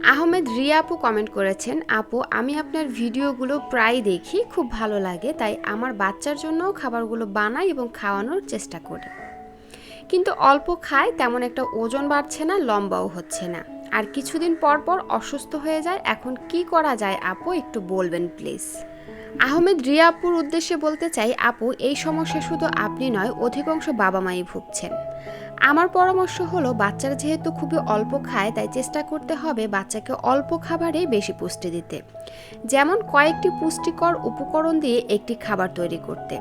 আহমেদ রিয়া আপু কমেন্ট করেছেন, আপু আমি আপনার ভিডিওগুলো প্রায় দেখি, খুব ভালো লাগে, তাই আমার বাচ্চার জন্যও খাবারগুলো বানাই এবং খাওয়ানোর চেষ্টা করি, কিন্তু অল্প খায়, তেমন একটা ওজন বাড়ছে না, লম্বাও হচ্ছে না, আর কিছুদিন পর পর অসুস্থ হয়ে যায়। এখন কি করা যায় আপু, একটু বলবেন প্লিজ। আহমেদ রিয়া আপুর উদ্দেশ্যে বলতে চাই, আপু এই সমস্যা শুধু আপনি নয়, অধিকাংশ বাবা মাই ভুগছেন। আমার পরামর্শ হলো, বাচ্চারা যেহেতু খুবই অল্প খায়, তাই চেষ্টা করতে হবে বাচ্চাকে অল্প খাবারেই বেশি পুষ্টি দিতে। যেমন কয়েকটি পুষ্টিকর উপকরণ দিয়ে একটি খাবার তৈরি করতে,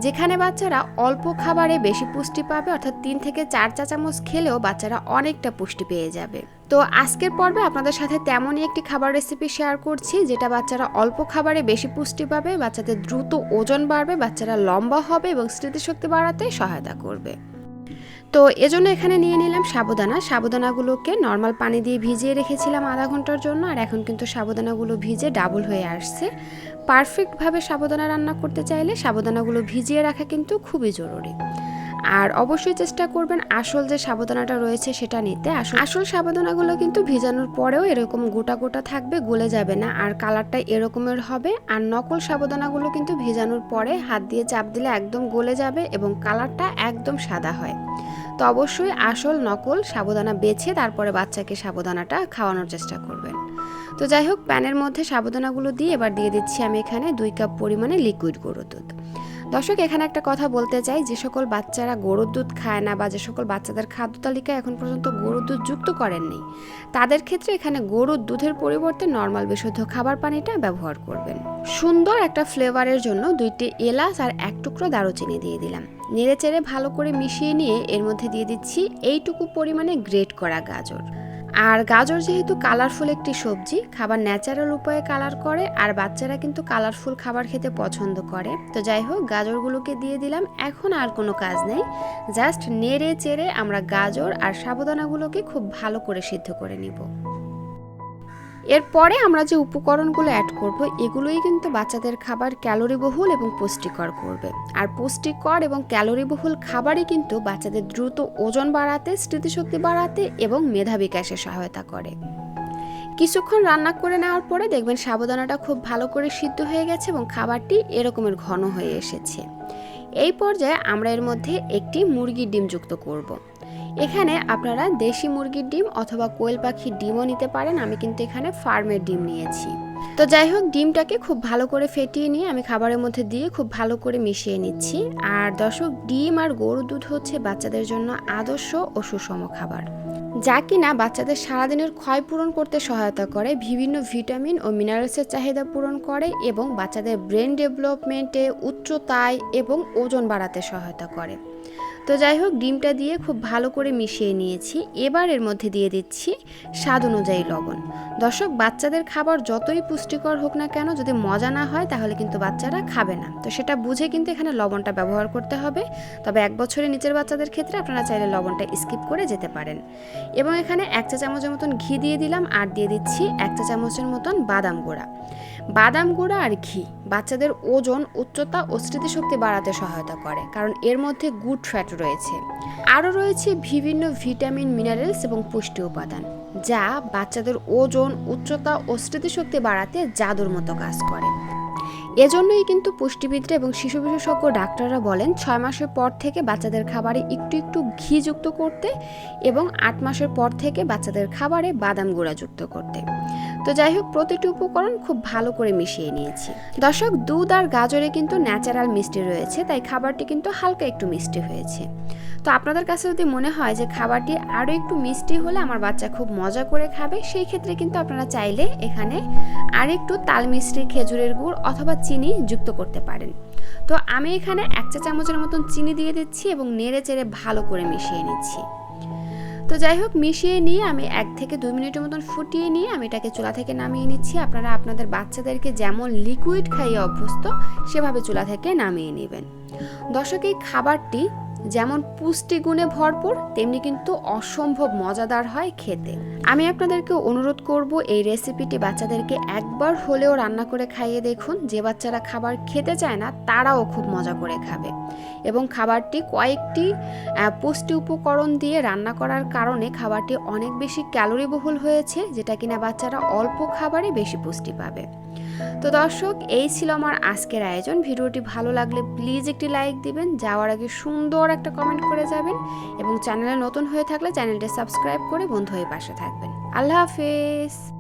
যেখানে বাচ্চারা অল্প খাবারে বেশি পুষ্টি পাবে, অর্থাৎ 3 থেকে 4 চা চামচ খেলেও বাচ্চারা অনেকটা পুষ্টি পেয়ে যাবে। তো আজকের পর্বে আপনাদের সাথে তেমনই একটি খাবার রেসিপি শেয়ার করছি, যেটা বাচ্চারা অল্প খাবারে বেশি পুষ্টি পাবে, বাচ্চাদের দ্রুত ওজন বাড়বে, বাচ্চারা লম্বা হবে এবং স্মৃতিশক্তি বাড়াতে সহায়তা করবে। তো এজন্য এখানে নিয়ে নিলাম সাবুদানাগুলোকে নর্মাল পানি দিয়ে ভিজিয়ে রেখেছিলাম আধা ঘন্টার জন্য, আর এখন কিন্তু সাবুদানাগুলো ভিজে ডাবল হয়ে আসছে। পারফেক্টভাবে সাবুদানা রান্না করতে চাইলে সাবুদানাগুলো ভিজিয়ে রাখা কিন্তু খুবই জরুরি। আর অবশ্যই চেষ্টা করবেন আসল যে সাবুদানাটা রয়েছে সেটা নিতে। আসল সাবুদানাগুলো কিন্তু ভিজানোর পরেও এরকম গোটা গোটা থাকবে, গলে যাবে না, আর কালারটা এরকমের হবে। আর নকল সাবুদানাগুলো কিন্তু ভিজানোর পরে হাত দিয়ে চাপ দিলে একদম গলে যাবে এবং কালারটা একদম সাদা হয়। তো অবশ্যই আসল নকল সাবুদানা বেছে তারপরে বাচ্চাকে সাবুদানাটা খাওয়ানোর চেষ্টা করবেন। তো যাই হোক, প্যানের মধ্যে সাবুদানাগুলো দিয়ে এবার দিয়ে দিচ্ছি আমি এখানে 2 কাপ পরিমাণে লিকুইড গরুর দুধ। দর্শক, এখানে একটা কথা বলতে চাই, যে সকল বাচ্চারা গরুর দুধ খায় না বা যে সকল বাচ্চাদের খাদ্য তালিকায় এখন পর্যন্ত গরুর দুধ যুক্ত করেননি, তাদের ক্ষেত্রে এখানে গরুর দুধের পরিবর্তে নর্মাল বিশুদ্ধ খাবার পানিটা ব্যবহার করবেন। সুন্দর একটা ফ্লেভারের জন্য 2টি এলাচ আর 1 টুকরো দারুচিনি দিয়ে দিলাম। নেড়েচেড়ে ভালো করে মিশিয়ে নিয়ে এর মধ্যে দিয়ে দিচ্ছি এইটুকু পরিমাণে গ্রেট করা গাজর। আর গাজর যেহেতু কালারফুল একটি সবজি, খাবার ন্যাচারাল উপায়ে কালার করে, আর বাচ্চারা কিন্তু কালারফুল খাবার খেতে পছন্দ করে। তো যাই হোক, গাজরগুলোকে দিয়ে দিলাম। এখন আর কোনো কাজ নেই, জাস্ট নেড়ে চেড়ে আমরা গাজর আর সাবুদানাগুলোকে খুব ভালো করে সিদ্ধ করে নিব। এরপরে আমরা যে উপকরণগুলো অ্যাড করব, এগুলোই কিন্তু বাচ্চাদের খাবার ক্যালোরিবহুল এবং পুষ্টিকর করবে। আর পুষ্টিকর এবং ক্যালোরিবহুল খাবারই কিন্তু বাচ্চাদের দ্রুত ওজন বাড়াতে, স্মৃতিশক্তি বাড়াতে এবং মেধা বিকাশে সহায়তা করে। কিছুক্ষণ রান্না করে নেওয়ার পরে দেখবেন সাবুদানাটা খুব ভালো করে সিদ্ধ হয়ে গেছে এবং খাবারটি এরকমের ঘন হয়ে এসেছে। এই পর্যায়ে আমরা এর মধ্যে একটি মুরগির ডিম যুক্ত করব। এখানে আপনারা দেশি মুরগির ডিম অথবা কোয়েল পাখির ডিমও নিতে পারেন, আমি কিন্তু এখানে ফার্মের ডিম নিয়েছি। তো যাই হোক, ডিমটাকে খুব ভালো করে ফেটিয়ে নিয়ে আমি খাবারের মধ্যে দিয়ে খুব ভালো করে মিশিয়ে নিচ্ছি। আর দর্শক, ডিম আর গরুর দুধ হচ্ছে বাচ্চাদের জন্য আদর্শ ও সুষম খাবার, যা কিনা বাচ্চাদের সারাদিনের ক্ষয় পূরণ করতে সহায়তা করে, বিভিন্ন ভিটামিন ও মিনারেলসের চাহিদা পূরণ করে এবং বাচ্চাদের ব্রেন ডেভেলপমেন্টে, উচ্চতায় এবং ওজন বাড়াতে সহায়তা করে। তো যাই হোক, ডিমটা দিয়ে খুব ভালো করে মিশিয়ে নিয়েছি। এবার এর মধ্যে দিয়ে দিচ্ছি স্বাদ অনুযায়ী লবণ। দর্শক, বাচ্চাদের খাবার যতই পুষ্টিকর হোক না কেন, যদি মজা না হয় তাহলে কিন্তু বাচ্চারা খাবে না। তো সেটা বুঝে কিন্তু এখানে লবণটা ব্যবহার করতে হবে। তবে 1 বছরের নিচের বাচ্চাদের ক্ষেত্রে আপনারা চাইলে লবণটা স্কিপ করে যেতে পারেন। এবং এখানে 1 চা চামচের মতন ঘি দিয়ে দিলাম, আর দিয়ে দিচ্ছি 1 চা চামচের মতন বাদাম গুঁড়া। বাদাম গুঁড়া আর ঘি বাচ্চাদের ওজন, উচ্চতা ও স্মৃতিশক্তি বাড়াতে সহায়তা করে, কারণ এর মধ্যে গুড ফ্যাট রয়েছে। আরও রয়েছে বিভিন্ন ভিটামিন, মিনারেলস এবং পুষ্টি উপাদান, যা বাচ্চাদের ওজন, উচ্চতা ও স্মৃতিশক্তি বাড়াতে জাদুর মতো কাজ করে। এজন্যই কিন্তু পুষ্টিবিদরা এবং শিশু বিশেষজ্ঞ ডাক্তাররা বলেন 6 মাসের পর থেকে বাচ্চাদের খাবারে একটু একটু ঘি যুক্ত করতে এবং 8 মাসের পর থেকে বাচ্চাদের খাবারে বাদাম গুঁড়া যুক্ত করতে। তো যাই হোক, প্রতিটি উপকরণ খুব ভালো করে মিশিয়ে নিয়েছি। দর্শক, দুধ আর গাজরে কিন্তু ন্যাচারাল মিষ্টি রয়েছে, তাই খাবারটি কিন্তু হালকা একটু মিষ্টি হয়েছে। তো আপনাদের কাছে যদি মনে হয় যে খাবারটি আরও একটু মিষ্টি হলে আমার বাচ্চা খুব মজা করে খাবে, সেই ক্ষেত্রে কিন্তু আপনারা চাইলে এখানে আর একটু তাল মিষ্টি, খেজুরের গুড় অথবা চিনি যুক্ত করতে পারেন। তো আমি এখানে 1 চা চামচের মতন চিনি দিয়ে দিচ্ছি এবং নেড়ে চেড়ে ভালো করে মিশিয়ে নিচ্ছি। তো যাই হোক, মিশিয়ে নিয়ে আমি 1 থেকে 2 মিনিটের মতন ফুটিয়ে নিয়ে আমি এটাকে চুলা থেকে নামিয়ে নিচ্ছি। আপনারা আপনাদের বাচ্চাদেরকে যেমন লিকুইড খাইয়ে অভ্যস্ত, সেভাবে চুলা থেকে নামিয়ে নেবেন। দর্শক, এই খাবারটি যেমন পুষ্টিগুণে ভরপুর তেমনি কিন্তু অসম্ভব মজাদার হয় খেতে। আমি আপনাদেরকে অনুরোধ করব এই রেসিপিটি বাচ্চাদেরকে একবার হলেও রান্না করে খাইয়ে দেখুন। যে বাচ্চারা খাবার খেতে চায় না তারাও খুব মজা করে খাবে। এবং খাবারটি কয়েকটি পুষ্টি উপকরণ দিয়ে রান্না করার কারণে খাবারটি অনেক বেশি ক্যালোরিবহুল হয়েছে, যেটা কিনা বাচ্চারা অল্প খাবারে বেশি পুষ্টি পাবে। তো দর্শক, এই ছিল আমার আজকের আয়োজন। ভিডিওটি ভালো লাগলে প্লিজ একটি লাইক দিবেন, যাওয়ার আগে সুন্দর একটা কমেন্ট করে যাবেন এবং চ্যানেলে নতুন হয়ে থাকলে চ্যানেলটি সাবস্ক্রাইব করে বন্ধু হয়ে পাশে থাকবেন। আল্লাহ হাফেজ।